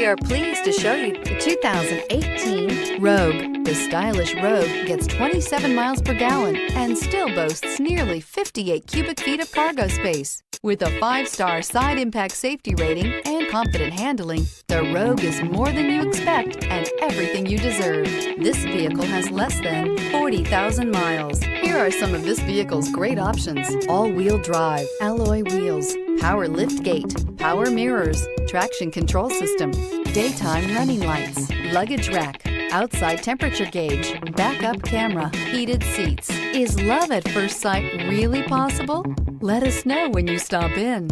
We are pleased to show you the 2018 Rogue. The stylish Rogue gets 27 miles per gallon and still boasts nearly 58 cubic feet of cargo space. With a 5-star side impact safety rating and confident handling, the Rogue is more than you expect and everything you deserve. This vehicle has less than 40,000 miles. Here are some of this vehicle's great options: all-wheel drive, alloy wheels, power lift gate, power mirrors, traction control system, daytime running lights, luggage rack, outside temperature gauge, backup camera, heated seats. Is love at first sight really possible? Let us know when you stop in.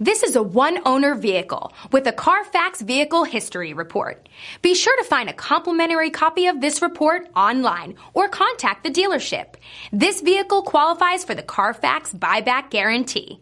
This is a one-owner vehicle with a Carfax Vehicle History Report. Be sure to find a complimentary copy of this report online or contact the dealership. This vehicle qualifies for the Carfax Buyback Guarantee.